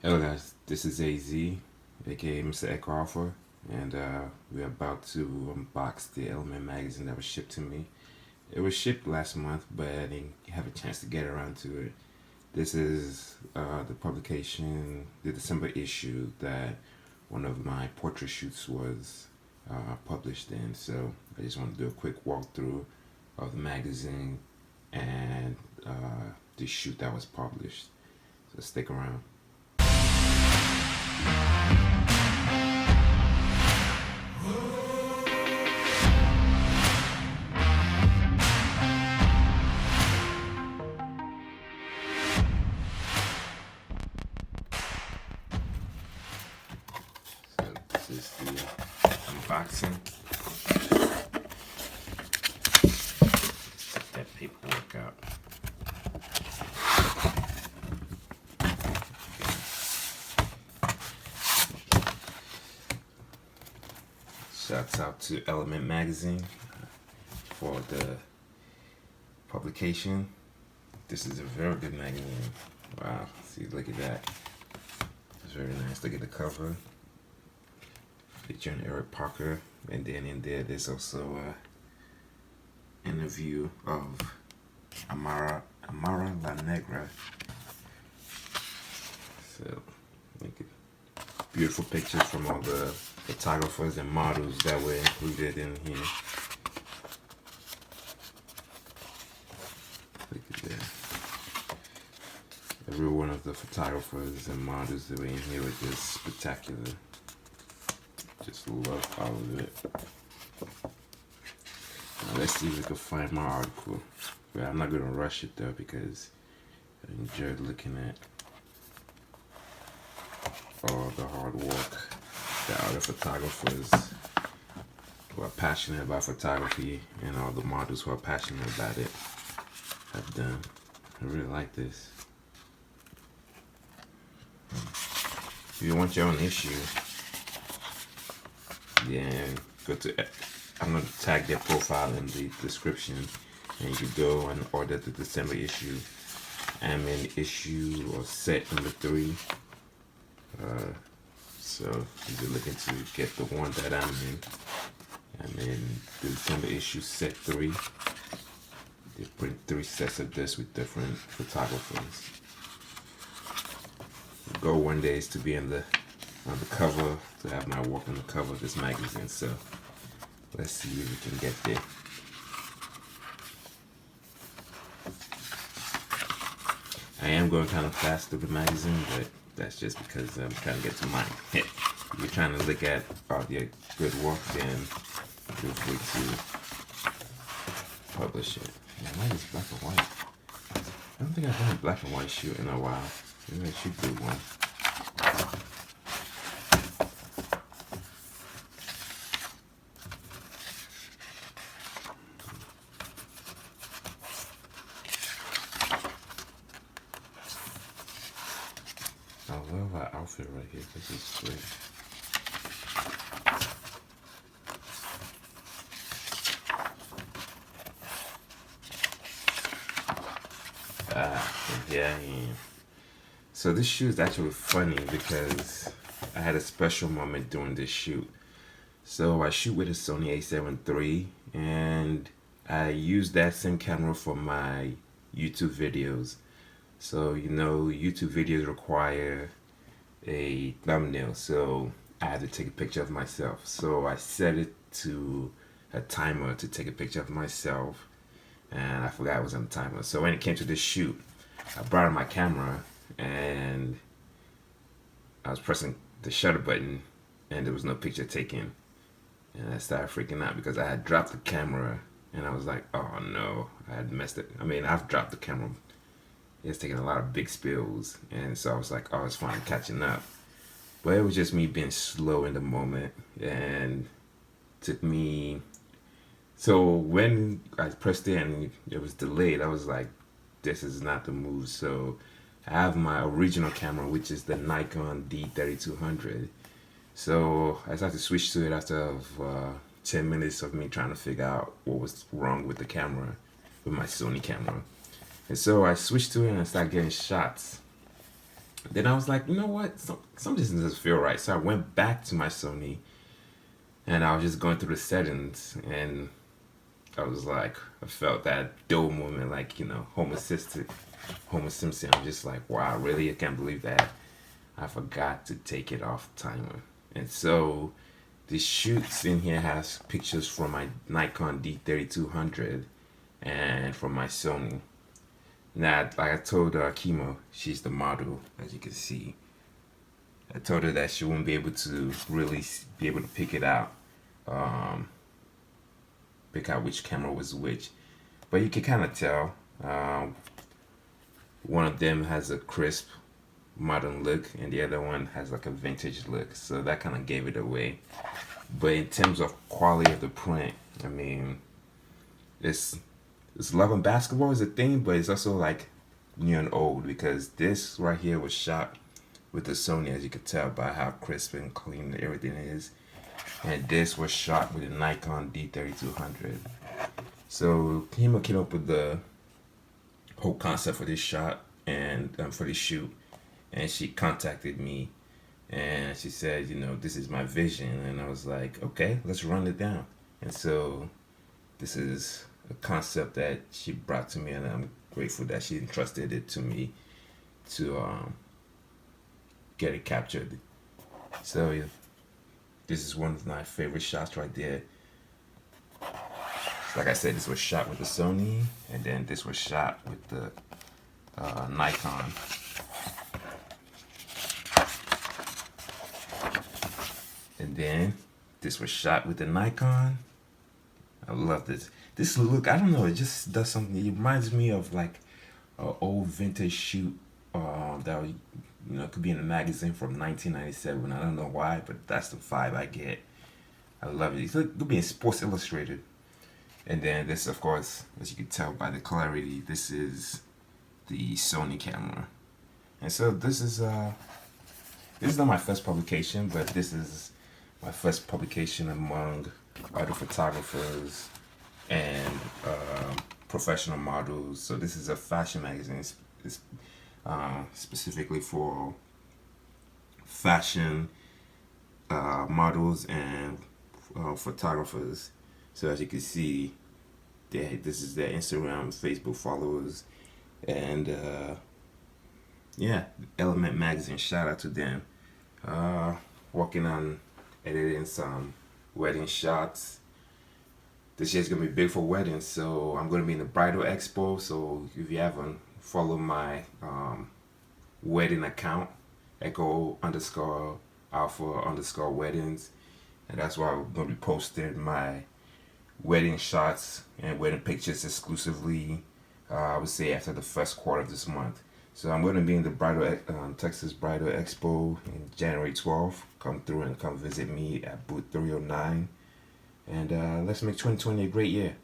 Hello guys, this is AZ, aka Mr. Eckoffer, and we're about to unbox the Ellement magazine that was shipped to me. It was shipped last month, but I didn't have a chance to get around to it. This is the publication, the December issue that one of my portrait shoots was published in. So I just want to do a quick walkthrough of the magazine and the shoot that was published. So stick around. So this is the unboxing. Set that paperwork out. Shouts out to Ellement magazine for the publication. This is a very good magazine. Wow, see, look at that. It's very nice. Look at the cover. Featuring Eric Parker, and then in there's also an interview of Amara La Negra. So, look at beautiful pictures from all the photographers and models that were included in here. Look at that. Every one of the photographers and models that were in here were just spectacular. Just love all of it. Now let's see if we can find my article. But I'm not going to rush it though, because I enjoyed looking at all the hard work that other photographers who are passionate about photography and all the models who are passionate about it have done. I really like this. If you want your own issue, then go to, I'm going to tag their profile in the description, and you can go and order the December issue. I'm in issue or set number 3. So if you're looking to get the one that I'm in the December issue set 3. They print 3 sets of this with different photographers. The goal one day is to be on the cover, to have my work on the cover of this magazine. So let's see if we can get there. I am going kind of fast through the magazine, but that's just because I'm trying to get to mine. If you're trying to look at all the good work, then feel free to publish it. Man, why is black and white? I don't think I've done a black and white shoot in a while. Maybe I should do one. I love our outfit right here. This is great. Yeah, I am. So this shoot is actually funny because I had a special moment during this shoot. So I shoot with a Sony a7 III, and I use that same camera for my YouTube videos. So you know, YouTube videos require a thumbnail, so I had to take a picture of myself. So I set it to a timer to take a picture of myself, and I forgot it was on the timer. So when it came to this shoot, I brought out my camera and I was pressing the shutter button and there was no picture taken, and I started freaking out because I had dropped the camera and I was like, oh no, I had messed it. I mean, I've dropped the camera. It's taken a lot of big spills, and so I was like, oh, it's fine, catching up. But it was just me being slow in the moment, and took me. So when I pressed it and it was delayed, I was like, this is not the move. So I have my original camera, which is the Nikon D3200. So I started to switch to it after 10 minutes of me trying to figure out what was wrong with the camera, with my Sony camera. And so I switched to it and I started getting shots. Then I was like, you know what? Some doesn't just feel right. So I went back to my Sony and I was just going through the settings and I was like, I felt that dull moment, like, Homer Simpson. I'm just like, wow, really? I can't believe that I forgot to take it off timer. And so the shoots in here has pictures from my Nikon D3200 and from my Sony. Now, like I told Keema, she's the model, as you can see. I told her that she wouldn't be able to really be able to um, pick out which camera was which. But you can kind of tell. One of them has a crisp, modern look, and the other one has like a vintage look. So that kind of gave it away. But in terms of quality of the print, I mean, it's love and basketball is a thing, but it's also like new and old because this right here was shot with the Sony, as you can tell by how crisp and clean everything is, and this was shot with a Nikon D3200. So Keema came up with the whole concept for this shot and for this shoot, and she contacted me and she said, this is my vision, and I was like, okay, let's run it down. And so this is a concept that she brought to me, and I'm grateful that she entrusted it to me to get it captured. So yeah, this is one of my favorite shots right there. Like I said, this was shot with the Sony, and then this was shot with the Nikon. And then this was shot with the Nikon. I love this. This look, I don't know, it just does something. It reminds me of like an old vintage shoot that was, could be in a magazine from 1997. I don't know why, but that's the vibe I get. I love it. It could be in Sports Illustrated. And then this, of course, as you can tell by the clarity, this is the Sony camera. And so this is not my first publication, but this is my first publication among other photographers and professional models. So this is a fashion magazine. It's specifically for fashion models and photographers. So as you can see, this is their Instagram, Facebook followers, and yeah, Ellement magazine. Shout out to them. Working on editing some wedding shots. This year's gonna be big for weddings, so I'm gonna be in the bridal expo. So if you haven't followed my wedding account, echo_alpha_weddings, and that's why I'm gonna be posting my wedding shots and wedding pictures exclusively. I would say after the first quarter of this month. So I'm going to be in the Texas Bridal Expo in January 12th. Come through and come visit me at booth 309. And let's make 2020 a great year.